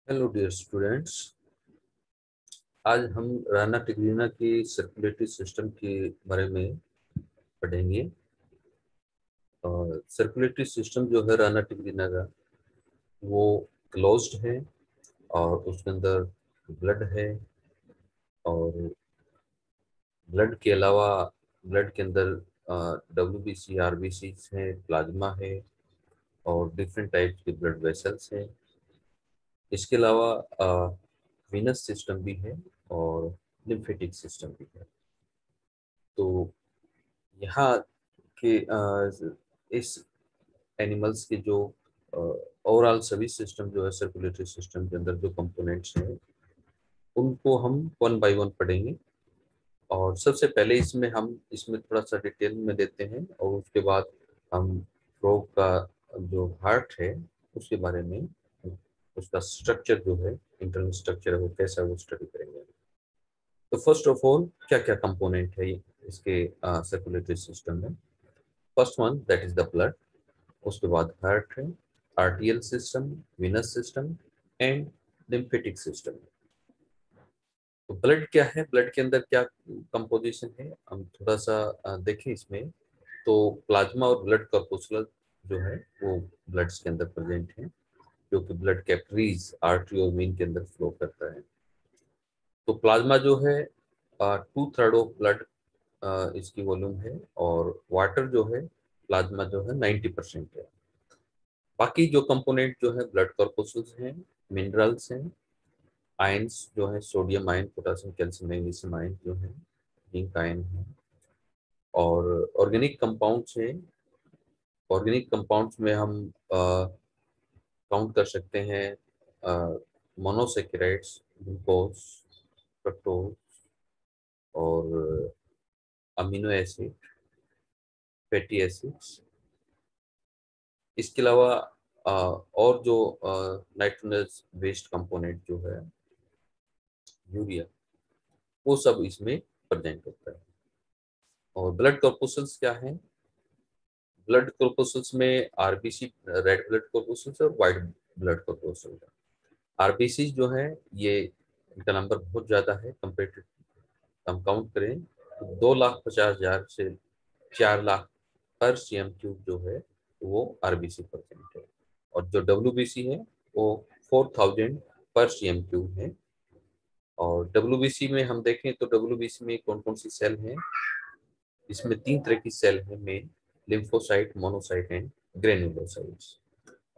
Hello dear students. आज हम Rana tigrina की सर्कुलेटरी सिस्टम के बारे में पढ़ेंगे। और सर्कुलेटरी सिस्टम जो है राना टिग्रीना का, वो क्लोज्ड है और उसके अंदर ब्लड है। और ब्लड के अलावा ब्लड के अंदर WBC RBC है, प्लाज्मा है और डिफरेंट टाइप्स के ब्लड वेसल्स हैं। इसके अलावा विनस सिस्टम भी है और लिम्फेटिक सिस्टम भी है। तो यहाँ के इस एनिमल्स के जो ओवरऑल सभी सिस्टम जो है सर्कुलेटरी सिस्टम के अंदर जो कंपोनेंट्स हैं, उनको हम वन बाय वन पढ़ेंगे। और सबसे पहले हम इसमें थोड़ा सा डिटेल में देते हैं और उसके बाद हम फ्रॉग का जो हार्ट है उसके बारे में, उसका स्ट्रक्चर जो है, इंटरनल स्ट्रक्चर है वो कैसा है वो स्टडी करेंगे। तो फर्स्ट ऑफ ऑल क्या क्या कंपोनेंट है इसके सर्कुलेटरी सिस्टम में। First one that is the blood. उसके बाद हार्ट है, आर्टियल system, Venus system and lymphatic system. तो ब्लड क्या है, ब्लड के अंदर क्या कंपोजिशन है, हम थोड़ा सा देखें इसमें। तो प्लाज्मा और ब्लड कॉर्पुस्कुलर जो है वो ब्लड्स के अंदर प्रेजेंट है, जो कि ब्लड कैपिलरीज, आर्टरी और वेन के अंदर फ्लो करता है। तो प्लाज्मा जो है 2/3 ऑफ ब्लड इसकी वॉल्यूम है, और वाटर जो है प्लाज्मा जो है 90% है। बाकी जो कंपोनेंट जो है ब्लड कॉर्पसूल्स हैं, मिनरल्स हैं, आयंस जो है sodium ion, potassium, calcium, magnesium ion जो है, जिंक आयन है। और ऑर्गेनिक कंपाउंड्स हैं। ऑर्गेनिक कंपाउंड्स में हम काउंट कर सकते हैं मोनोसेकेराइड्स, ग्लूकोज, फ्रक्टोज और अमीनो एसिड, फैटी एसिड्स। इसके अलावा और जो नाइट्रोजनस वेस्ट कंपोनेंट जो है यूरिया, वो सब इसमें प्रेजेंट होता है। और ब्लड कॉर्पुसल्स क्या है, ब्लड कॉर्पुसल्स में आरबीसी, रेड ब्लड कॉर्पुसल्स और वाइट ब्लड कॉर्पुसल्स। आरबीसी जो है ये, इनका नंबर बहुत ज़्यादा है कंपेरेटिव। हम काउंट करें तो 2,50,000 से 4 लाख पर CM³ जो है वो आरबीसी परसेंट है। और जो WBC है वो 4,000 पर CM³ है। और WBC में हम देखें तो WBC में कौन कौन सी सेल हैं। इसमें 3 तरह की सेल है main: lymphocyte, monocyte and granulocytes.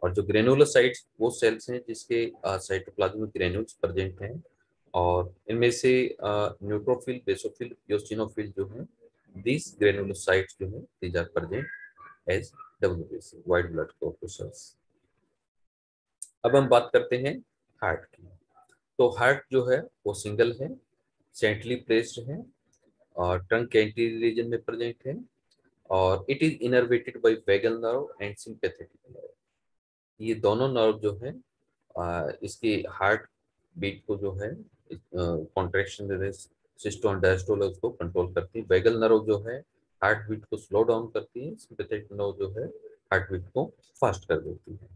और जो ग्रेन्युलोसाइट्स वो सेल्स हैं जिसके साइटोप्लाज्मिक ग्रेन्यूल्स प्रेजेंट हैं। और इनमें से न्यूट्रोफिल, बेसोफिल, योसिनोफिल जो है, दिस ग्रेन्युलोसाइट्स जो है these are present as WBC, white blood corpuscles. अब हम बात करते हैं हार्ट की। तो हार्ट जो है वो सिंगल है, सेंट्रली प्लेस्ड है और ट्रंक के एंटीरियर रीजन में प्रेजेंट है। और it is innervated bye vagal nerve and sympathetic nerve. ये दोनों नर्व जो है इसकी हार्ट बीट को जो है कॉन्ट्रैक्शन, सिस्टोल डायस्टोल उसको कंट्रोल करती है। वैगल नर्व जो है हार्ट बीट को स्लो डाउन करती है, सिंपैथेटिक नर्व जो है हार्ट बीट को फास्ट कर देती है।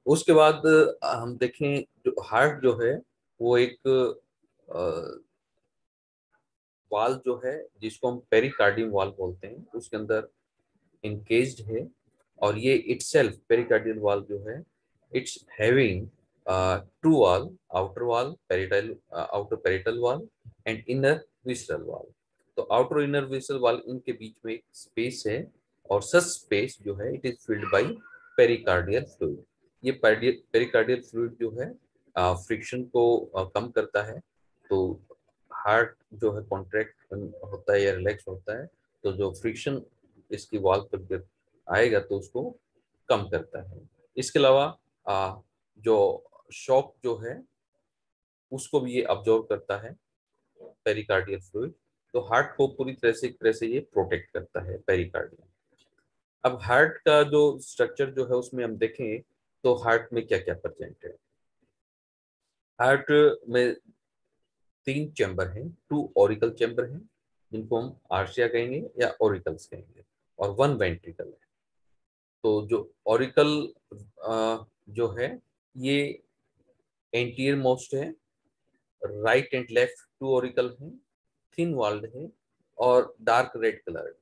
उसके बाद हम देखें जो हार्ट जो है वो एक वाल जो है जिसको हम पेरिकार्डियम वाल बोलते हैं, उसके अंदर इनकेस्ड है। और ये इटसेल्फ पेरिकार्डियल वॉल जो है, it's having two wall, outer wall parietal, outer parietal wall and inner visceral wall. तो आउटर इनर विसरल वॉल, इनके बीच में एक स्पेस है और सच स्पेस जो है it is filled by pericardial fluid. ये पेरिकार्डियल फ्लूइड जो है फ्रिक्शन को कम करता है। तो हार्ट जो है कॉन्ट्रैक्ट होता है या रिलैक्स होता है, तो जो फ्रिक्शन इसकी वॉल पर आएगा तो उसको कम करता है। इसके अलावा जो शॉक जो है उसको भी ये अब्जॉर्व करता है, पेरिकार्डियल फ्लूइड। तो हार्ट को पूरी तरह से ये प्रोटेक्ट करता है, पेरिकार्डियम। अब हार्ट का जो स्ट्रक्चर जो है उसमें हम देखें तो हार्ट में क्या क्या प्रेजेंट है। हार्ट में 3 चैम्बर हैं, 2 ऑरिकल चैम्बर हैं जिनको हम आर्शिया कहेंगे या ऑरिकल्स कहेंगे, और 1 वेंट्रिकल है। तो जो ऑरिकल जो है ये एंटीरियर मोस्ट है, right and left two auricle है, थिन वॉल्ड है और डार्क रेड कलर।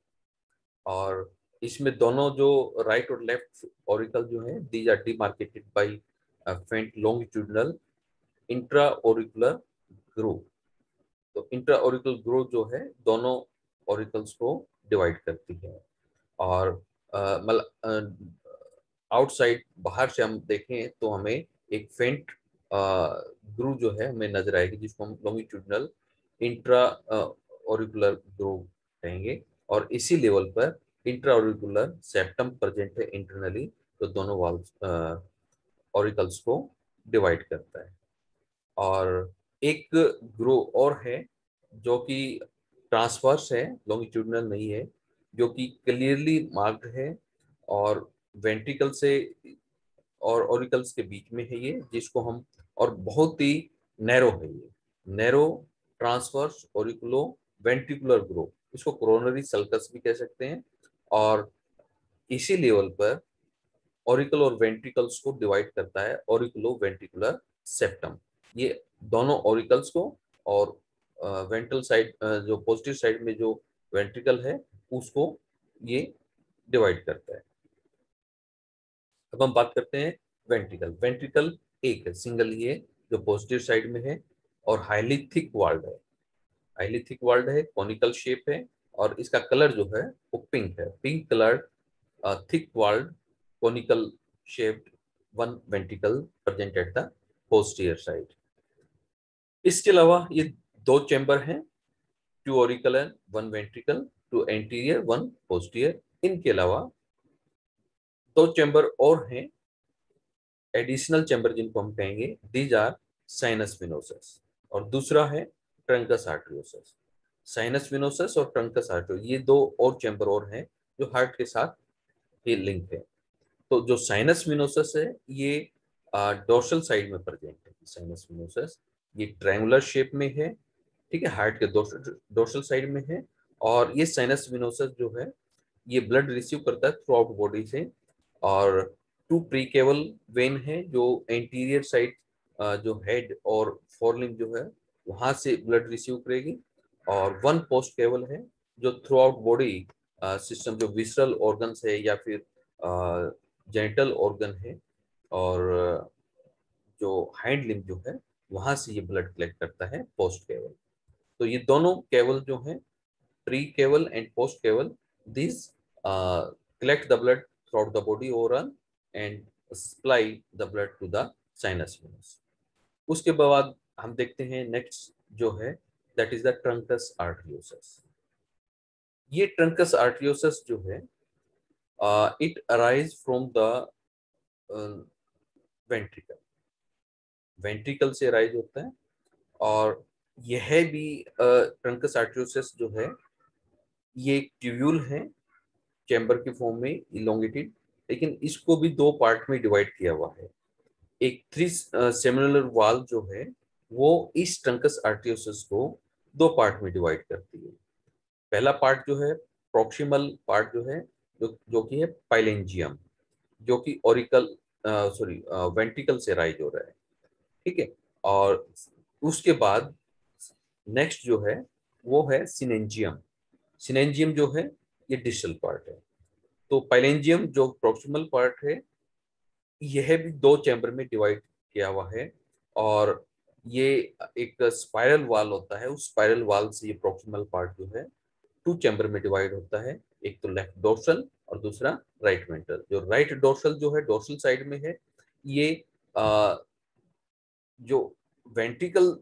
और इसमें दोनों जो राइट और लेफ्ट ऑरिकल जो है, दीज आर डिमार्केटेड बाय फेंट लॉन्गिट्यूडनल इंट्रा ऑरिकुलर ग्रूव। तो इंट्रा ऑरिकल ग्रूव जो है दोनों ऑरिकल्स को डिवाइड करती है। और मतलब आउटसाइड बाहर से हम देखें तो हमें एक फेंट ग्रूव जो है हमें नजर आएगी, जिसको हम लॉन्गिट्यूडनल इंट्रा ऑरिकुलर ग्रूव कहेंगे। और इसी लेवल पर इंट्रा ऑरिकुलर सेप्टम प्रेजेंट है इंटरनली, तो दोनों वाल्व ऑरिकल्स को डिवाइड करता है। और एक ग्रो और है जो कि ट्रांसवर्स है, लॉन्गिट्यूडनल नहीं है, जो कि क्लियरली मार्क्ड है और वेंट्रिकल से और ऑरिकल्स के बीच में है ये, जिसको हम, और बहुत ही नैरो है ये, narrow transverse auriculo ventricular grow, इसको कोरोनरी सल्कस भी कह सकते हैं। और इसी लेवल पर ऑरिकल और वेंट्रिकल्स को डिवाइड करता है ऑरिकुलो वेंट्रिकुलर सेप्टम। ये दोनों ऑरिकल्स को और वेंट्रल साइड, जो पॉजिटिव साइड में जो वेंट्रिकल है उसको ये डिवाइड करता है। अब हम बात करते हैं वेंट्रिकल। वेंट्रिकल एक है, सिंगल ही है, जो पॉजिटिव साइड में है और हाईली थिक वॉल्ड है। हाईली थिक वॉल्ड है, कॉनिकल शेप है और इसका कलर जो है वो पिंक है, pink colour thick walled conical shaped one ventricle present at the posterior side। इसके अलावा ये दो चैम्बर हैं, two auricle and one ventricle, two anterior one posterior. इनके अलावा दो चैम्बर और हैं, एडिशनल चैम्बर जिनको हम कहेंगे, दीज आर साइनस विनोसस और दूसरा है ट्रंकस आर्टरियोसस। साइनस विनोसस और ट्रंकस आर्टरियोस, ये दो और चैम्बर और हैं जो हार्ट के साथ ही लिंक है। तो जो साइनस विनोसस है ये डोर्सल साइड में प्रेजेंट है। साइनस विनोसस ये ट्रायंगुलर शेप में है, ठीक है, हार्ट के डोर्सल साइड में है। और ये साइनस विनोसस जो है ये ब्लड रिसीव करता है थ्रू आउट बॉडी से। और टू प्रीकेवल वेन है जो एंटीरियर साइड, जो हेड और फोरलिम जो है वहां से ब्लड रिसीव करेगी। और वन पोस्ट केवल है जो थ्रू आउट बॉडी सिस्टम, जो विसरल ऑर्गन्स है या फिर जेनिटल ऑर्गन है और जो हैंड लिम्ब जो है वहां से ये ब्लड कलेक्ट करता है, पोस्ट केवल। तो ये दोनों केवल जो है, प्री केवल एंड पोस्ट केवल, this collect the blood throughout the body overall and supply the blood to the sinus veins। उसके बाद हम देखते हैं नेक्स्ट जो है, that is the trunks arteriosus. ये ट्रंकस आर्टरियोसस जो है it arise from the ventricle, ventricle से अराइज होता है। और यह भी ट्रंकस आर्टरियोसस जो है ये एक ट्यूब्यूल है, चैम्बर के फॉर्म में इलोंगेटेड, लेकिन इसको भी दो पार्ट में डिवाइड किया हुआ है। एक थ्री सेमिनुलर वाल्व जो है वो इस ट्रंकस आर्टरियोसस को दो पार्ट में डिवाइड करती है। पहला पार्ट जो है, प्रॉक्सिमल पार्ट जो है, जो कि है पाइलेंजियम, जो कि ऑरिकल सॉरी वेंट्रिकल से राइज हो रहा है, ठीक है। और उसके बाद नेक्स्ट जो है वो है सिनेंजियम। सिनेंजियम जो है ये डिस्टल पार्ट है। तो पाइलेंजियम जो प्रॉक्सिमल पार्ट है यह भी दो चैम्बर में डिवाइड किया हुआ है। और ये एक स्पाइरल वाल होता है, उस स्पाइरल वाल से ये प्रॉक्सिमल पार्ट जो है टू चैम्बर में डिवाइड होता है, एक तो लेफ्ट डोर्सल और दूसरा राइट वेंट्रल। जो राइट डोर्सल जो है डोर्सल साइड में है, ये जो वेंट्रिकल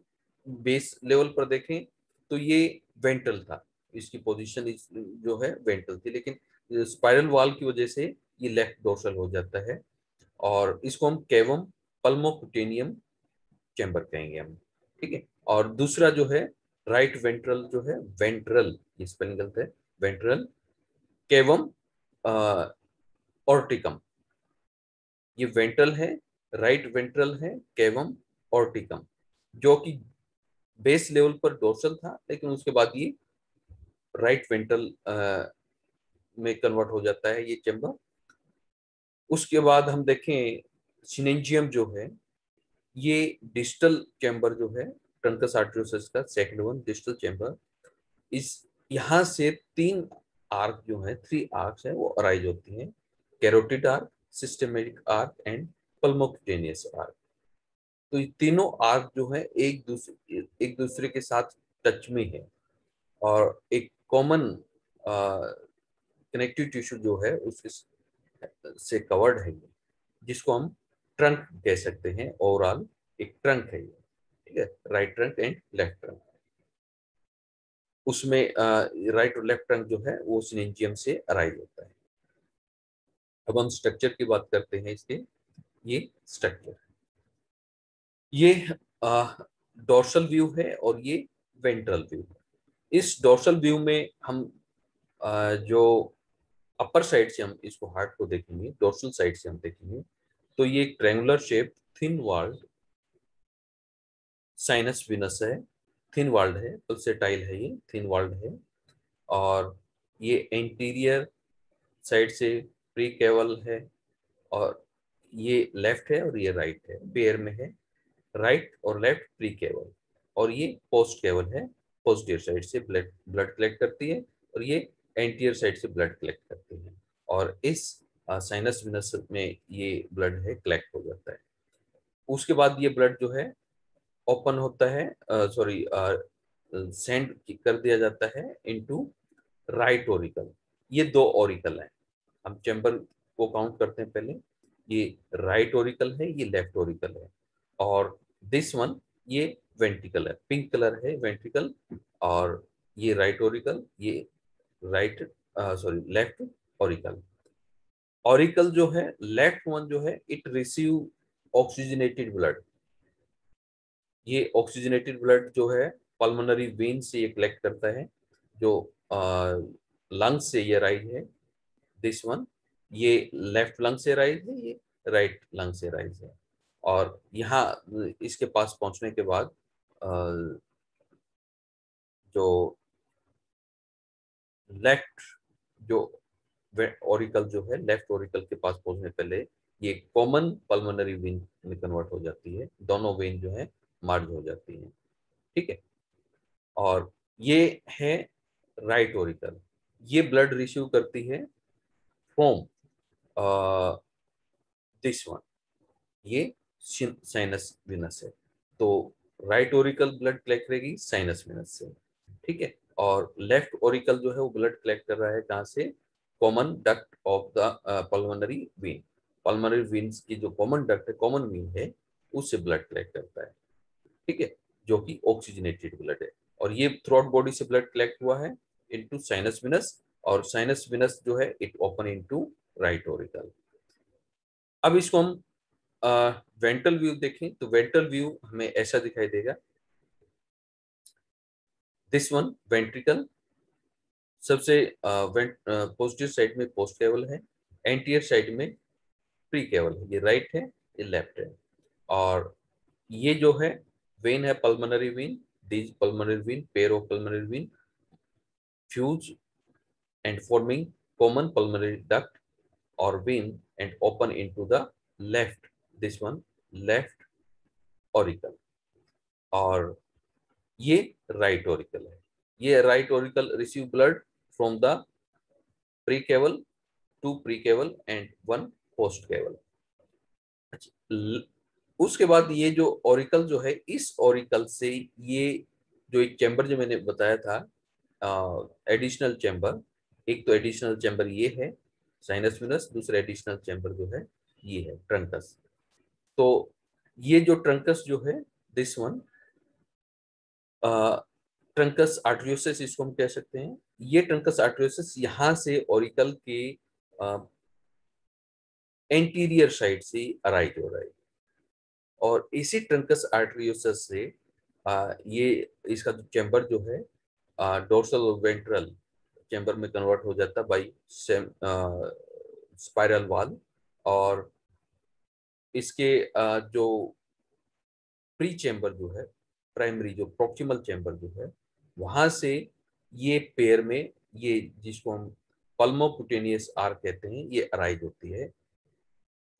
बेस लेवल पर देखें तो ये वेंट्रल था, इसकी पोजीशन जो है वेंट्रल थी, लेकिन स्पाइरल वॉल की वजह से ये लेफ्ट डोर्सल हो जाता है। और इसको हम कैवम पल्मोकुटेनियम चैम्बर कहेंगे हम, ठीक है। और दूसरा जो है राइट वेंट्रल जो है, वेंट्रल, ये स्पेलिंग गलत है, वेंट्रल कैवम ऑर्टिकम, ये वेंट्रल है, राइट वेंट्रल है कैवम ऑर्टिकम, जो कि बेस लेवल पर डोर्सल था, लेकिन उसके बाद ये राइट वेंट्रल में कन्वर्ट हो जाता है ये चैम्बर। उसके बाद हम देखें सिनेंजियम जो है ये डिस्टल चैम्बर जो है ट्रंकस आर्टरियोसस का सेकंड वन डिस्टल चैम्बर, इस यहाँ से 3 आर्क जो है, 3 आर्क्स है वो अराइज होती हैं, carotid arch, systematic arch and pulmocutaneous arch. तो ये तीनों आर्क जो है एक दूसरे के साथ टच में है और एक कॉमन कनेक्टिव टिश्यू जो है उसके से कवर्ड है ये, जिसको हम ट्रंक कह सकते हैं। ओवरऑल एक ट्रंक है ये, ठीक है, right trunk and left trunk. उसमें राइट और लेफ्ट ट्रंक जो है वो सिनेंजियम से अराइज होता है। अब हम स्ट्रक्चर की बात करते हैं इसके। ये स्ट्रक्चर, ये डोर्सल व्यू है और ये वेंट्रल व्यू है। इस डोर्सल व्यू में हम जो अपर साइड से हम इसको हार्ट को देखेंगे, डोर्सल साइड से हम देखेंगे तो ये triangular shape thin walled sinus venosus है, थिन वॉल्ड है, पल्सेटाइल है, ये थिन वॉल्ड है। और ये एंटीरियर साइड से प्री कैवल है और ये लेफ्ट है और ये राइट है, पेयर में है, राइट और लेफ्ट प्री केवल। और ये पोस्ट केवल है, पोस्टीरियर साइड से ब्लड ब्लड कलेक्ट करती है और ये एंटीरियर साइड से ब्लड कलेक्ट करती है। और इस साइनस विनस में ये ब्लड है कलेक्ट हो जाता है। उसके बाद ये ब्लड जो है ओपन होता है, सॉरी सेंड कर दिया जाता है इनटू राइट ओरिकल। ये 2 ओरिकल हैं, हम चैम्बर को काउंट करते हैं पहले। ये राइट ओरिकल है, ये लेफ्ट ओरिकल है, और दिस वन ये वेंट्रिकल है, पिंक कलर है वेंट्रिकल। और ये राइट ओरिकल, ये right sorry left Oracle. Oracle जो है लेफ्ट वन जो है इट रिसीव ऑक्सीजनेटेड ब्लड। ये ऑक्सीजनेटेड ब्लड जो है पल्मोनरी वेन से ये कलेक्ट करता है, जो लंग्स से ये राइज है, दिस वन। ये लेफ्ट लंग से राइज है, ये राइट लंग से राइज है। और यहाँ इसके पास पहुंचने के बाद जो लेफ्ट जो ओरिकल जो है, लेफ्ट ओरिकल के पास पहुंचने पहले ये कॉमन पल्मोनरी वेन में कन्वर्ट हो जाती है, दोनों वेन जो है मर्ज हो जाती है, ठीक है। और ये है राइट ओरिकल, ये ब्लड रिसीव करती है फ्रॉम दिस वन, ये साइनस विनस है। तो राइट ओरिकल ब्लड कलेक्ट करेगी साइनस विनस से, ठीक है। और लेफ्ट ओरिकल जो है वो ब्लड कलेक्ट कर रहा है कहाँ से, common duct of the pulmonary vein. Pulmonary veins की जो कॉमन डक्ट है, कॉमन वेन है, उससे ब्लड कलेक्ट करता है, ठीक है, जो कि ऑक्सीजनेटेड ब्लड है। और ये थ्रू आउट बॉडी से ब्लड कलेक्ट हुआ है इनटू साइनस विनस, और साइनस विनस जो है it open into right Oracle. अब इसको हम वेंट्रल व्यू देखें तो वेंट्रल व्यू हमें ऐसा दिखाई देगा, दिस वन वेंट्रिकल, सबसे पॉजिटिव साइड में पोस्ट केवल है, एंटीरियर साइड में प्री केवल है, ये राइट है, ये लेफ्ट है। और ये जो है वेन है pulmonary when, this pulmonary vein, pair of pulmonary vein fuse and forming common pulmonary duct or vein and open into the left, this one left auricle। और ये राइट ओरिकल है, ये right Oracle receive blood from the pre केवल, 2 pre केवल and 1 post केवल। उसके बाद ये जो ओरिकल जो है, इस ओरिकल से ये जो एक चैम्बर जो मैंने बताया था एडिशनल चैम्बर, एक तो एडिशनल चैम्बर ये है साइनस विनस, दूसरा एडिशनल चैम्बर जो है ये है ट्रंकस। तो ये जो ट्रंकस जो है दिस वन ट्रंकस आर्टरियोसिस इसको हम कह सकते हैं। ये ट्रंकस आर्टरियोसिस यहाँ से ओरिकल के एंटीरियर साइड से अराइज हो रहा है, और इसी ट्रंकस आर्टरियोसिस से ये इसका जो चैम्बर जो है डोर्सल और वेंट्रल चैम्बर में कन्वर्ट हो जाता है बाई स्पाइरल वॉल। और इसके जो प्री चैम्बर जो है, प्राइमरी जो प्रोक्सिमल चैम्बर जो है, वहां से ये पेयर में ये जिसको हम पल्मोक्यूटेनियस आर्क कहते हैं, ये अराइज होती है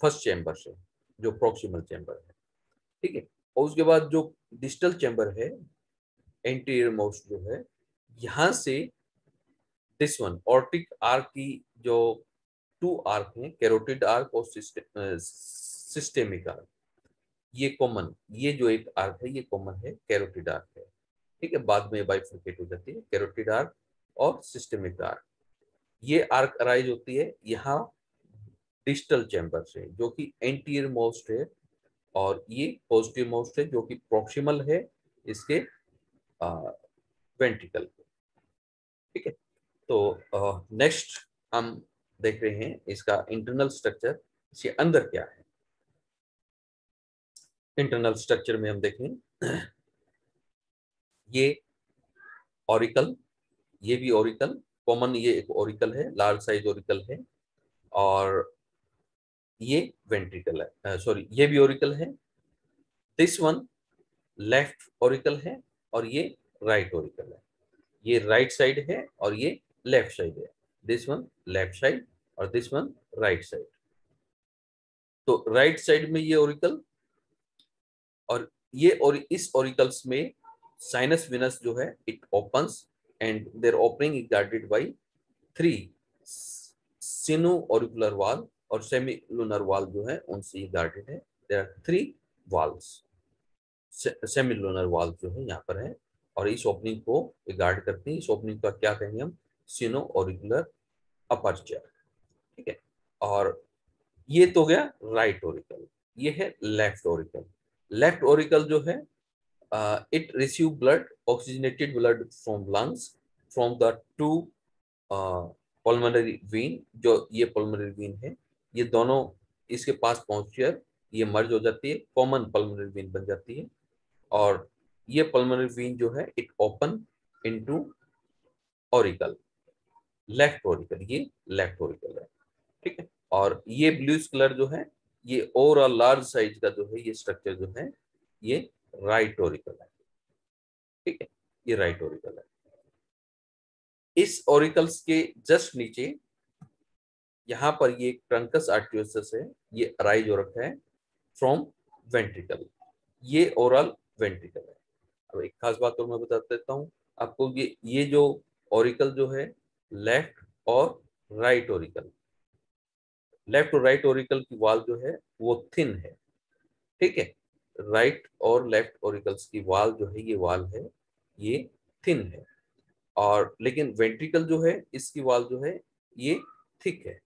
फर्स्ट चैम्बर से, जो प्रोक्सिमल चैम्बर है, ठीक है। और उसके बाद जो डिस्टल चैम्बर है, एंटीरियर मोस्ट जो है, यहां से दिस वन ऑर्टिक आर्क की जो टू आर्क हैं, कैरोटिड आर्क और सिस्टेमिक आर्क, ये कॉमन, ये जो एक आर्क है ये कॉमन है, कैरोटिड आर्क है। ठीक है, बाद में बाइफरकेट हो जाती है कैरोटिड आर्क और सिस्टेमिक आर्क। ये आर्क अराइज होती है यहाँ डिस्टल चैम्बर से, जो कि एंटीरियर मोस्ट है, और ये पॉजिटिव मोस्ट है जो कि प्रॉक्सिमल है इसके वेंट्रिकल पे। ठीक है, तो नेक्स्ट हम देख रहे हैं इसका इंटरनल स्ट्रक्चर, इसके अंदर क्या है। इंटरनल स्ट्रक्चर में हम देखें, ये ऑरिकल, ये भी ऑरिकल कॉमन, ये एक ऑरिकल है, लार्ज साइज ऑरिकल है, और ये वेंट्रिकल है, सॉरी ये भी ऑरिकल है। दिस वन लेफ्ट ऑरिकल है और ये राइट ऑरिकल है। ये राइट साइड है और ये लेफ्ट साइड है। दिस वन लेफ्ट साइड और दिस वन राइट साइड। तो राइट साइड में ये ऑरिकल, और ये और इस ऑरिकल्स में साइनस विनस जो है it opens and there opening is guarded by three sino auricular valve, और सेमी लूनर वाल जो है उनसे ये गार्डेड है। There are three valves, semi lunar valve जो है यहाँ पर है, और इस ओपनिंग को गार्ड करते हैं। इस ओपनिंग का क्या कहेंगे हम, सिनो ऑरिकुलर अपर्चर। ठीक है, और ये तो गया राइट ओरिकल, ये है लेफ्ट ओरिकल। लेफ्ट ओरिकल जो है, it receive blood, oxygenated blood from lungs, from the two pulmonary vein, जो ये pulmonary vein है, ये दोनों इसके पास पहुंचकर ये मर्ज हो जाती है, कॉमन pulmonary vein बन जाती है। और ये pulmonary vein जो है it open into auricle, left auricle, ये लेफ्ट ऑरिकल है। ठीक है, और ये ब्लूइश कलर जो है, ये ओवरऑल लार्ज साइज का जो है ये स्ट्रक्चर जो है, ये राइट ऑरिकल है। ठीक है, ये राइट ऑरिकल है। इस ऑरिकल्स के जस्ट नीचे यहाँ पर ये ट्रंकस आर्टियोसस है, ये अराइज हो रखा है फ्रॉम वेंट्रिकल, ये ओरल वेंट्रिकल है। अब एक खास बात और मैं बता देता हूँ आपको, ये जो ऑरिकल जो है, लेफ्ट और राइट ऑरिकल, लेफ्ट और राइट ऑरिकल की वॉल जो है वो थिन है। ठीक है, राइट और लेफ्ट ऑरिकल्स की वॉल जो है, ये वॉल है ये थिन है, और लेकिन वेंट्रिकल जो है इसकी वॉल जो है ये थिक है,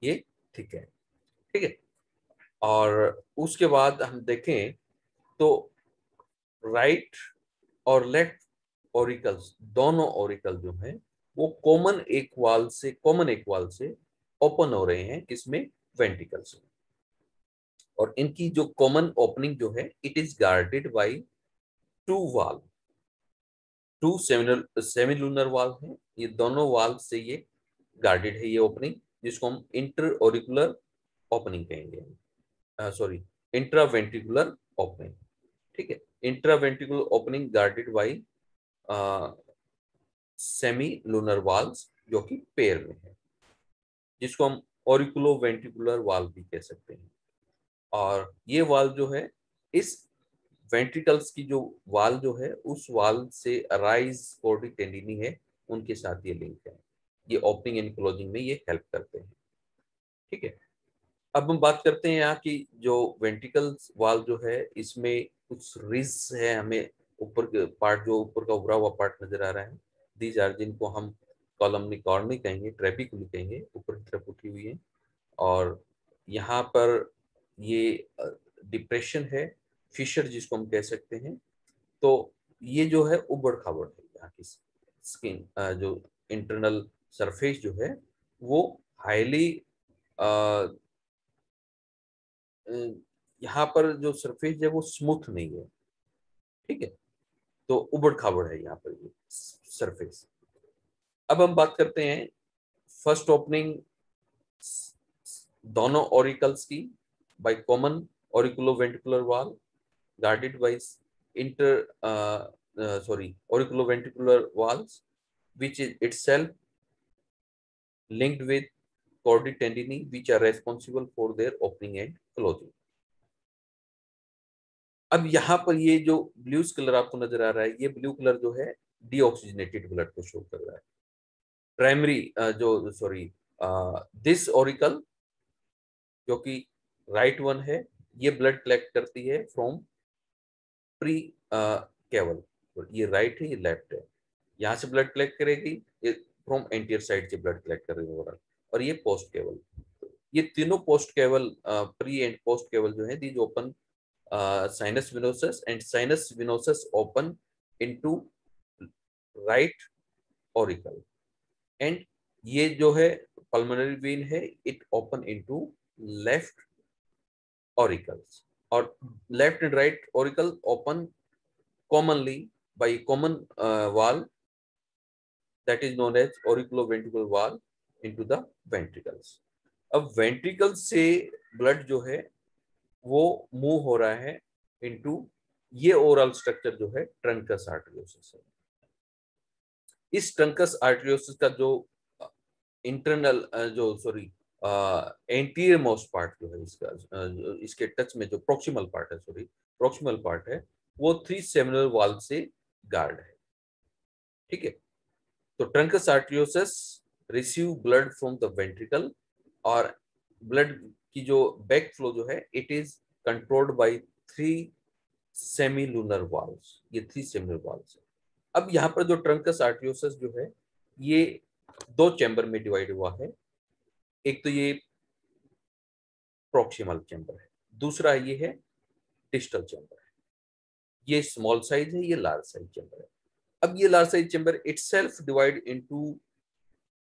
ये थिक है। ठीक है, और उसके बाद हम देखें तो राइट और लेफ्ट ऑरिकल्स, दोनों ऑरिकल जो हैं वो कॉमन एक वाल से ओपन हो रहे हैं, किसमें, वेंट्रिकल से। और इनकी जो कॉमन ओपनिंग जो है it is guarded by two वाल, टू सेमिलूनर वाल है, ये दोनों वाल से ये गार्डेड है, ये ओपनिंग, जिसको हम इंटर ऑरिकुलर ओपनिंग कहेंगे, सॉरी इंट्रावेंट्रिकुलर ओपनिंग। ठीक है, intraventricular opening guarded by semi lunar valves, जो कि पेयर में है, जिसको हम ऑरिकुलो वेंट्रिकुलर वाल भी कह सकते हैं। और ये वाल जो है, इस वेंट्रिकल्स की जो वाल जो है उस वाल से अराइज कोर्डिक टेंडिनी है, उनके साथ ये लिंक है, ये ओपनिंग एंड क्लोजिंग में ये हेल्प करते हैं। ठीक है, अब हम बात करते हैं यहाँ की जो वेंट्रिकल वाल जो है, इसमें कुछ रिज है, हमें ऊपर के पार्ट, जो ऊपर का उभरा हुआ पार्ट नजर आ रहा है, दीज आर, जिनको हम कॉलमनी कॉर्नी कहेंगे, ट्रेपिकुली कहेंगे, ऊपर की तरफ उठी हुई है। और यहाँ पर ये डिप्रेशन है, फिशर जिसको हम कह सकते हैं। तो ये जो है उबड़ खाबड़ है, यहाँ की स्किन, जो इंटरनल सरफेस जो है वो हाईली, यहाँ पर जो सरफेस है वो स्मूथ नहीं है। ठीक है, तो उबड़ खाबड़ है यहाँ पर ये सरफेस। अब हम बात करते हैं फर्स्ट ओपनिंग दोनों ऑरिकल्स की, by common auriculoventricular wall guarded by inter auriculoventricular walls, which is itself linked with chordae tendineae, which are responsible for their opening and closing. अब यहाँ पर ये जो ब्लू कलर आपको नजर आ रहा है, ये ब्लू कलर जो है डीऑक्सीजनेटेड ब्लड को शो कर रहा है। प्राइमरी जो सॉरी दिस ऑरिकल जो कि राइट वन है, ये ब्लड कलेक्ट करती है फ्रॉम प्री केवल, ये राइट है ये लेफ्ट है, यहाँ से ब्लड कलेक्ट करेगी, ये फ्रॉम एंटीरियर साइड से ब्लड कलेक्ट करेगी ओवरऑल, और ये पोस्ट केवल। ये तीनों पोस्ट केवल, प्री एंड पोस्ट केवल जो है these open sinus venosus and sinus venosus open into right auricle, and ये जो है पल्मोनरी वेन है, it open into left auricles, और left and right auricle open commonly by common wall that is known as auriculoventricular wall into the ventricles। अब ventricle से blood जो है वो मूव हो रहा है इनटू ये ओवरऑल स्ट्रक्चर जो है ट्रंकस आर्टरियोसिस है। इस ट्रंकस आर्टरियोसिस का जो इंटरनल जो सॉरी एंटीरियर मोस्ट पार्ट जो है इसका इसके टच में जो प्रोक्सिमल पार्ट है, सॉरी प्रोक्सिमल पार्ट है, वो 3 सेमिनल वाल्व से गार्ड है। ठीक है, तो trunks आर्टरियोसिस receive blood from the ventricle, और ब्लड की जो बैक फ्लो जो है it is controlled by 3 semilunar valves, ये 3 सेमिलुनर वाल्व्स है। अब यहाँ पर जो ट्रंकस आर्टरियोसिस जो है ये 2 चैम्बर में डिवाइड हुआ है, एक तो ये प्रोक्सिमल चैम्बर है, दूसरा ये है डिस्टल चैम्बर है। ये स्मॉल साइज है, ये लार्ज साइज चैम्बर है। अब ये large size chamber itself divide into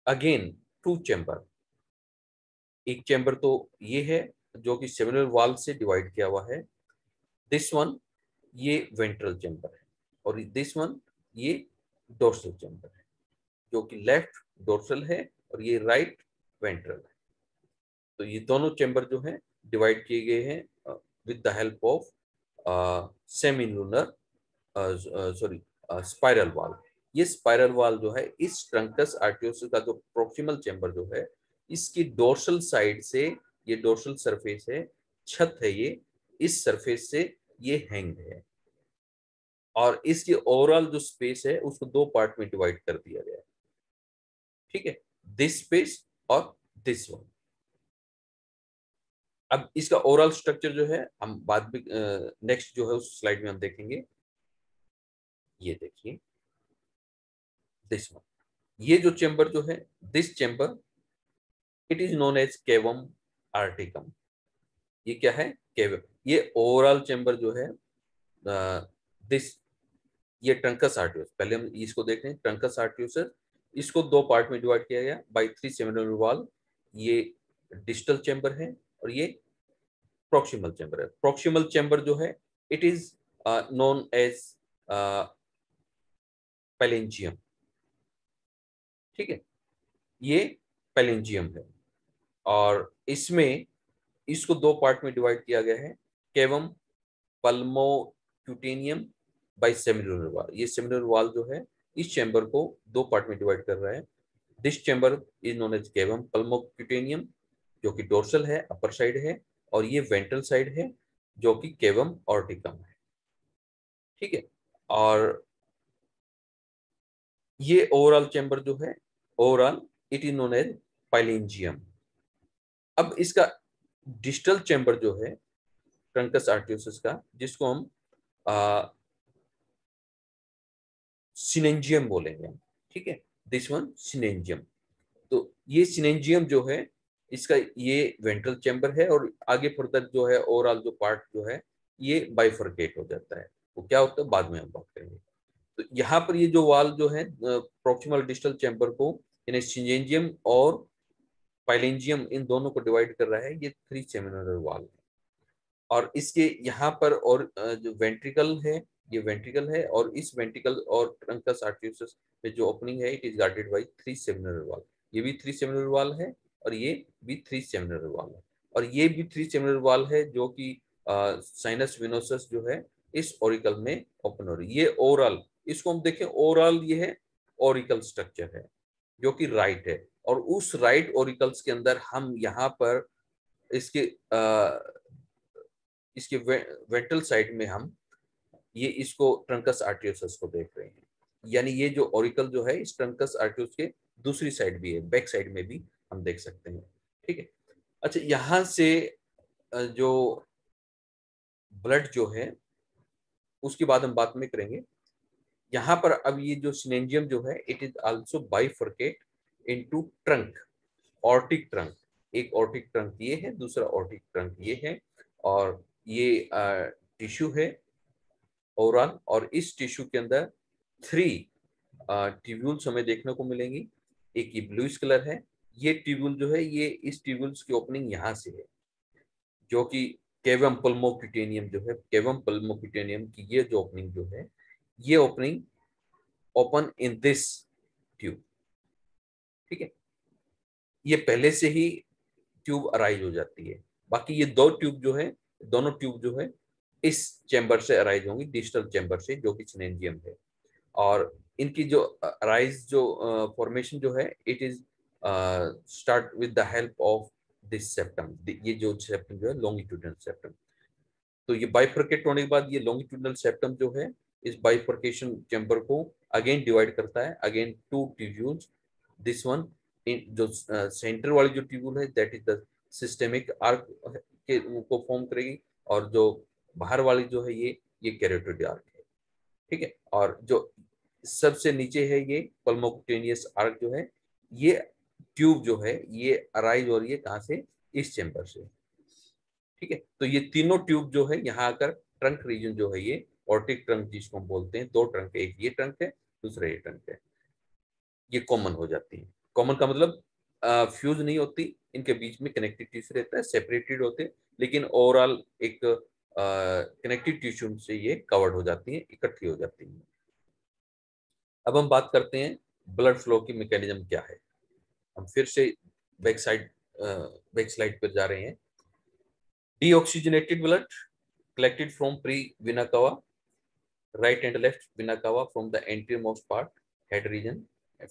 again 2 chamber. एक चैम्बर तो ये है जो कि सेमिनल वाल्व से डिवाइड किया हुआ है, दिस वन ये वेंट्रल चैम्बर है, और दिस वन ये डोर्सल चैम्बर है, जो कि लेफ्ट डोर्सल है और ये राइट वेंट्रल है। तो ये दोनों चैम्बर जो है डिवाइड किए गए हैं with the help of semilunar sorry spiral valve. ये स्पाइरल वाल्व जो है इस ट्रंकस आर्टरियोसिस का जो प्रोक्सिमल चैम्बर जो है इसकी डोर्सल साइड से, ये डोर्सल सरफेस है, छत है ये, इस सरफेस से ये हैंग है, और इसकी ओवरऑल जो स्पेस है उसको 2 पार्ट में डिवाइड कर दिया गया है। ठीक है, दिस स्पेस और दिस वन। अब इसका ओवरऑल स्ट्रक्चर जो है हम बाद में नेक्स्ट जो है उस स्लाइड में हम देखेंगे। ये देखिए दिस वन, ये जो चैम्बर जो है this chamber it is known as cavum aorticum. ये क्या है? केवम। ये ओवरऑल चैम्बर जो है दिस, ये ट्रंकस आर्टरियोस, पहले हम इसको देख रहे हैं ट्रंकस आर्टरियोस, इसको 2 पार्ट में डिवाइड किया गया बाय 3 सेमिनल वाल। ये डिस्टल चैम्बर है और ये प्रोक्सिमल चैम्बर है। प्रोक्सिमल चैम्बर जो है इट इज नोन एज पैलेंजियम। ठीक है, ये पैलेंजियम है, और इसमें इसको 2 पार्ट में डिवाइड किया गया है, केवम पल्मोक्यूटेनियम बाय सेमिलुनर वाल। ये सेमिलुनर वाल जो है इस चैम्बर को 2 पार्ट में डिवाइड कर रहा है। This chamber is known as cavum pulmocutaneum, जो कि डोर्सल है, अपर साइड है, और ये वेंट्रल साइड है जो कि केवम ऑर्टिकम है। ठीक है, और ये ओवरऑल चैम्बर जो है overall it is known as pylangium. अब इसका डिस्टल चैम्बर जो है ट्रंकस आर्टरियोसिस का, जिसको हम सिनेंजियम बोलेंगे। ठीक है, दिस वन सिनेंजियम। तो ये सिनेंजियम जो है इसका ये वेंट्रल चैम्बर है, और आगे फर्दर जो है ओवरऑल जो पार्ट जो है ये बाइफरकेट हो जाता है। वो क्या होता है बाद में हम बात करेंगे। तो यहाँ पर ये जो वाल जो है प्रोक्सिमल डिस्टल चैम्बर को यानी सिनेंजियम और पाइलेंजियम इन दोनों को डिवाइड कर रहा है, ये 3 सेमिनल वाल है। और इसके यहाँ पर और जो वेंट्रिकल है, ये वेंट्रिकल है, और इस वेंट्रिकल और ट्रंकस आर्टरियोसिस में जो ओपनिंग है it is guarded bye 3 seminal वाल। ये भी 3 सेमिनल वाल है, और ये भी 3 सेमिनल वाल है, और ये भी 3 सेमिनल वाल है जो कि साइनस विनोसस जो है इस ओरिकल में ओपन हो रही है। ये ओवरऑल, इसको हम देखें ओवरऑल ये है ओरिकल स्ट्रक्चर है जो कि राइट है, और उस राइट ओरिकल्स के अंदर हम यहाँ पर इसके इसके वेंट्रल साइड में हम ये इसको ट्रंकस आर्टियोसस को देख रहे हैं, यानी ये जो ऑरिकल जो है इस ट्रंकस आर्टियोस के दूसरी साइड भी है, बैक साइड में भी हम देख सकते हैं। ठीक है। अच्छा, यहां से जो ब्लड जो है उसके बाद हम बात में करेंगे। यहाँ पर अब ये जो सिनेंजियम जो है it is also bifurcate into trunk, aortic trunk. एक ऑर्टिक ट्रंक ये है, दूसरा ऑर्टिक ट्रंक ये है, और ये टिश्यू है ओवरऑल। और इस टिश्यू के अंदर 3 ट्यूब्यूल्स हमें देखने को मिलेंगी। एक ये ब्लूइश कलर है, ये ट्यूब्यूल जो है ये इस ट्यूब्यूल्स की ओपनिंग यहाँ से है, जो कि केवम पल्मोक्यूटेनियम जो है, केवम पल्मोक्यूटेनियम की ये जो ओपनिंग जो है, ये opening open in this tube. ठीक है, ये पहले से ही ट्यूब अराइज हो जाती है। बाकी ये 2 ट्यूब जो है, दोनों ट्यूब जो है इस चैम्बर से अराइज होंगी, डिस्टल चैम्बर से, जो कि सिनेंजियम है। और इनकी जो अराइज जो फॉर्मेशन जो है it is start with the help of this septum. ये जो सेप्टम जो है लॉन्गिट्यूडनल सेप्टम। तो ये बाइफरकेट होने के बाद ये लॉन्गिट्यूडनल सेप्टम जो है इस बाइफरकेशन चैम्बर को अगेन डिवाइड करता है, again 2 tubules. This one in जो सेंटर वाली जो ट्यूब्यूल है that is the systemic arc के को फॉर्म करेगी, और जो बाहर वाली जो है ये कैरोटिड आर्क है। ठीक है, और जो सबसे नीचे है ये पल्मोक्यूटेनियस आर्क जो है, ये ट्यूब जो है ये अराइज हो रही है कहाँ से, इस चैम्बर से। ठीक है, तो ये तीनों ट्यूब जो है यहाँ आकर ट्रंक रीजन जो है ये ऑर्टिक ट्रंक जिसको हम बोलते हैं, 2 ट्रंक है, एक ये ट्रंक है, दूसरा ये ट्रंक है, ये कॉमन हो जाती है। कॉमन का मतलब फ्यूज नहीं होती, इनके बीच में कनेक्टिव टिश्यू रहता है, सेपरेटेड होते हैं, लेकिन ओवरऑल एक कनेक्टिव टिश्यू से ये कवर्ड हो जाती है, इकट्ठी हो जाती है। अब हम बात करते हैं ब्लड फ्लो की मैकेनिज्म क्या है। हम फिर से बैक साइड बैक स्लाइड पर जा रहे हैं। Deoxygenated blood collected from pre-vena cava, right and left vena cava from the anterior-most part, head region,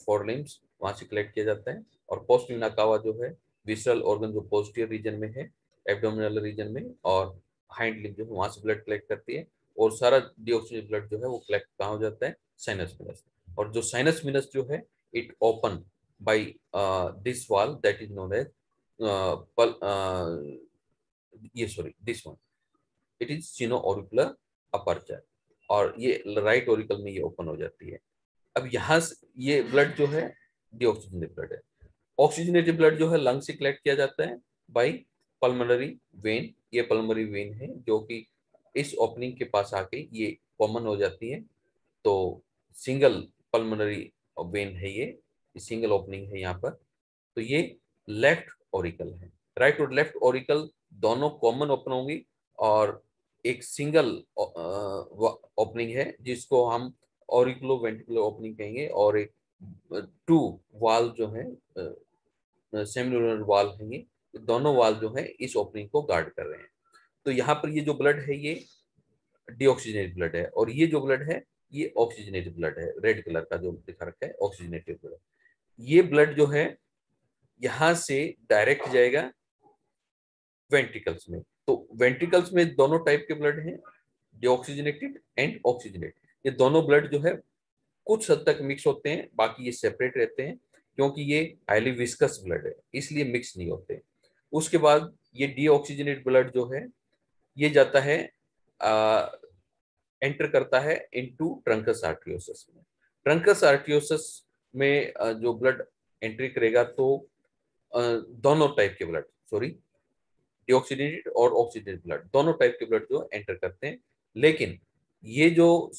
forelimbs वहां से कलेक्ट किया जाता है। और पोस्ट विना कावा जो है विसरल ऑर्गन जो पोस्टीरियर रीजन में है, एब्डोमिनल रीजन में, और हाइंड लिम्ब जो है वहां से ब्लड कलेक्ट करती है। और सारा डीऑक्सीजन ब्लड जो है वो कलेक्ट कहाँ हो जाता है, साइनस मिनस। और जो साइनस मिनस जो है it open by this wall that is known as ये sorry this one, it is sino auricular aperture, और ये राइट ऑरिकल में ये ओपन हो जाती है। अब यहाँ से ये ब्लड जो है डीऑक्सीजनेटेड ब्लड है। ऑक्सीजनेटेड ब्लड जो है लंग से कलेक्ट किया जाता है बाई पल्मोनरी वेन। ये पल्मोनरी वेन है जो कि इस ओपनिंग के पास आके ये कॉमन हो जाती है। तो सिंगल पल्मोनरी वेन है ये सिंगल ओपनिंग है यहाँ पर। तो ये लेफ्ट ओरिकल है, राइट और लेफ्ट ओरिकल दोनों कॉमन ओपन होंगी, और एक सिंगल ओपनिंग है जिसको हम ऑरिकुलो वेंट्रिकुलर ओपनिंग कहेंगे, और एक 2 वाल जो है सेमिलुनर वाल है, ये दोनों वाल जो है इस ओपनिंग को गार्ड कर रहे हैं। तो यहाँ पर ये जो ब्लड है ये डीऑक्सीजनेटेड ब्लड है, और ये जो ब्लड है ये ऑक्सीजनेटेड ब्लड है, रेड कलर का जो दिखा रखा है ऑक्सीजनेटेड ब्लड। ये ब्लड जो है यहां से डायरेक्ट जाएगा वेंट्रिकल्स में। तो वेंट्रिकल्स में दोनों टाइप के ब्लड हैं, डीऑक्सीजनेटेड एंड ऑक्सीजनेटेड। ये दोनों ब्लड जो है कुछ हद तक मिक्स होते हैं, बाकी ये सेपरेट रहते हैं, क्योंकि ये हाईली विस्कस ब्लड है इसलिए मिक्स नहीं होते। उसके बाद ये डीऑक्सीजनेटेड ब्लड जो है ये जाता है एंटर करता है इनटू ट्रंकस आर्टियोसस में। ट्रंकस आर्टियोसस में जो ब्लड एंट्री करेगा तो दोनों टाइप के ब्लड, सॉरी डीऑक्सीनेटेड और ऑक्सीजनेटेड ब्लड, दोनों टाइप के ब्लड जो एंटर करते हैं। लेकिन ये जो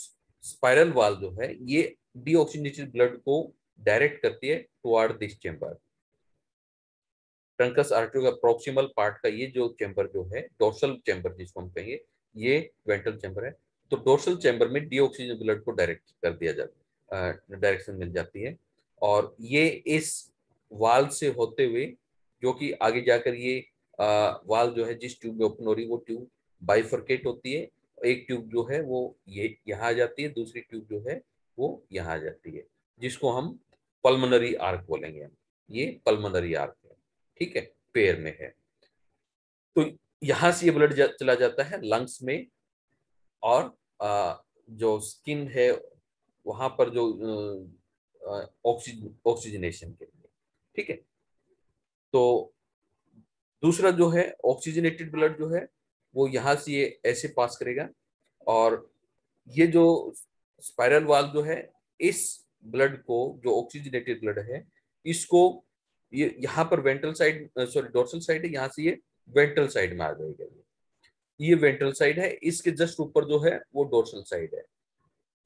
स्पाइरल वाल जो है ये डीऑक्सीनेटेड ब्लड को डायरेक्ट करती है toward this chamber. Trunks artery का प्रोक्सिमल पार्ट का ये जो चेंबर जो है डोर्सल चेंबर जिसको हम कहेंगे, ये वेंट्रल चेंबर है। तो डोर्सल चेंबर में डीऑक्सीजन ब्लड को डायरेक्ट कर दिया जाता है, डायरेक्शन मिल जाती है। और ये इस वाल से होते हुए जो कि आगे जाकर ये वाल जो है जिस ट्यूब में ओपन हो रही है वो ट्यूब बाइफरकेट होती है। एक ट्यूब जो है वो ये यहाँ आ जाती है, दूसरी ट्यूब जो है वो यहाँ आ जाती है, जिसको हम पल्मोनरी आर्क बोलेंगे। हम ये पल्मोनरी आर्क है, ठीक है, पेयर में है। तो यहाँ से ये ब्लड चला जाता है लंग्स में, और जो स्किन है वहां पर जो ऑक्सीजनेशन के लिए, ठीक है। तो दूसरा जो है ऑक्सीजनेटेड ब्लड जो है वो यहाँ से ये ऐसे पास करेगा, और ये जो स्पाइरल वाल जो है इस ब्लड को, जो ऑक्सीजनेटेड ब्लड है, इसको ये यहाँ पर ventral side, sorry dorsal side है, यहाँ से ये वेंट्रल साइड में आ जाएगा। ये वेंट्रल साइड है, इसके जस्ट ऊपर जो है वो डोर्सल साइड है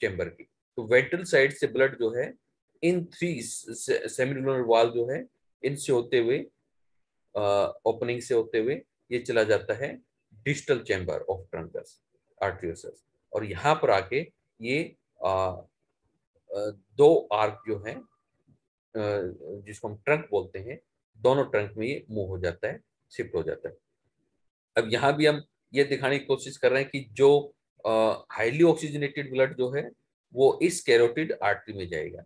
चेम्बर की। तो वेंट्रल साइड से ब्लड जो है इन थ्री सेमिलुलर वाल जो है इनसे होते हुए, ओपनिंग से होते हुए ये चला जाता है distal chamber of trunks arteriosus, और यहाँ पर आके ये दो आर्क जो है जिसको हम ट्रंक बोलते हैं, दोनों ट्रंक में ये मूव हो जाता है, शिफ्ट हो जाता है। अब यहाँ भी हम ये दिखाने की कोशिश कर रहे हैं कि जो हाईली ऑक्सीजनेटेड ब्लड जो है वो इस कैरोटिड आर्टरी में जाएगा,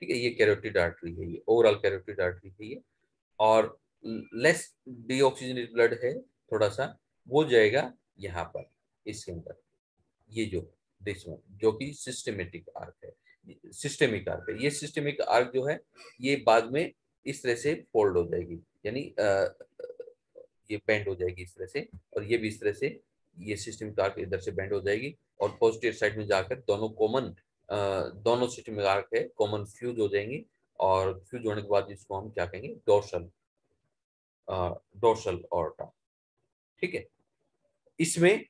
ठीक है। ये कैरोटिड आर्टरी है, ये ओवरऑल कैरोटिड आर्टरी है ये, और लेस डीऑक्सीजनेटेड ब्लड है थोड़ा सा, वो जाएगा यहाँ पर इसके अंदर, ये जो दिस वन जो कि सिस्टेमेटिक आर्क है, सिस्टेमिक आर्क है। ये सिस्टेमिक आर्क जो है ये बाद में इस तरह से फोल्ड हो जाएगी, यानी ये बेंड हो जाएगी इस तरह से, और ये भी इस तरह से, ये सिस्टेमिक आर्क इधर से बेंड हो जाएगी, और पॉजिटिव साइड में जाकर दोनों कॉमन, दोनों सिस्टेमिक आर्क है कॉमन फ्यूज हो जाएंगी, और फ्यूज होने के बाद इसको हम क्या कहेंगे, डोर्सल, डोर्सल ऑर्टा, ठीक है। इसमें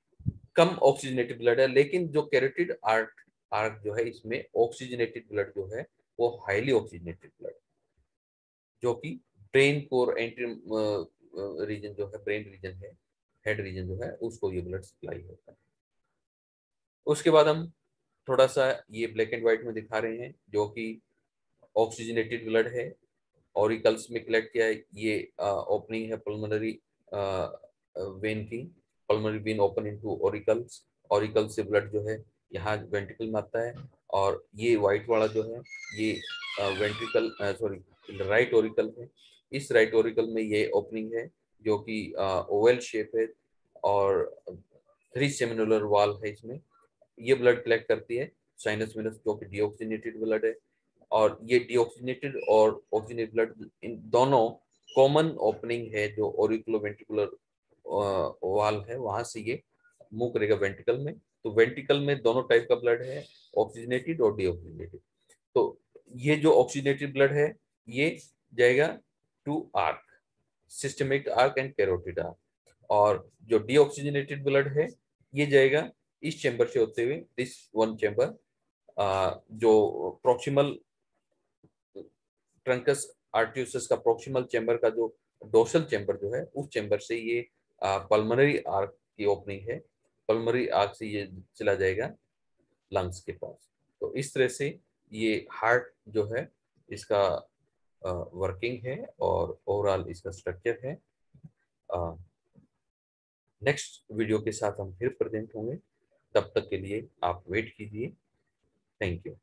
कम ऑक्सीजनेटेड ब्लड है, लेकिन जो कैरोटिड आर्क आर्क जो है इसमें ऑक्सीजनेटेड ब्लड जो है वो हाईली ऑक्सीजनेटेड ब्लड, जो कि ब्रेन को एंट्री रीजन जो है, ब्रेन रीजन है, हेड रीजन जो है उसको ये ब्लड सप्लाई होता है। उसके बाद हम थोड़ा सा ये ब्लैक एंड व्हाइट में दिखा रहे हैं, जो कि ऑक्सीजनेटेड ब्लड है, ऑरिकल्स में कलेक्ट किया है, ये ओपनिंग है पल्मोनरी वेन की, pulmonary vein open into auricles, auricle से ब्लड जो है यहाँ वेंट्रिकल में आता है, और ये व्हाइट वाला जो है ये वेंट्रिकल, सॉरी राइट ऑरिकल है। इस राइट ऑरिकल में ये ओपनिंग है जो कि ओवल शेप है, और 3 सेमिनुलर वाल है इसमें, ये ब्लड कलेक्ट करती है साइनस वेनस, जो कि डीऑक्सीजनेटेड ब्लड है, और ये डीऑक्सीजनेटेड और ऑक्सीजनेटेड ब्लड इन दोनों कॉमन ओपनिंग है जो ऑरिकुलोवेंट्रिकुलर वाल है, वहां से ये मूव करेगा वेंट्रिकल में। तो वेंट्रिकल में दोनों टाइप का ब्लड है, ऑक्सीजनेटेड और डीऑक्सीजनेटेड। तो ये जो ऑक्सीजनेटेड ब्लड है ये जाएगा to arch, systemic arch and carotid arch, और जो डीऑक्सीजनेटेड ब्लड है ये जाएगा इस चैम्बर से होते हुए दिस वन चैम्बर, जो प्रॉक्सिमल ट्रंकस आर्टियोसस का प्रॉक्सिमल चैम्बर का जो डोर्सल चैम्बर जो है उस चैम्बर से ये पल्मोनरी आर्क की ओपनिंग है, पल्मोनरी आर्क से ये चला जाएगा लंग्स के पास। तो इस तरह से ये हार्ट जो है इसका वर्किंग है और ओवरऑल इसका स्ट्रक्चर है। नेक्स्ट वीडियो के साथ हम फिर प्रेजेंट होंगे, तब तक के लिए आप वेट कीजिए। Thank you.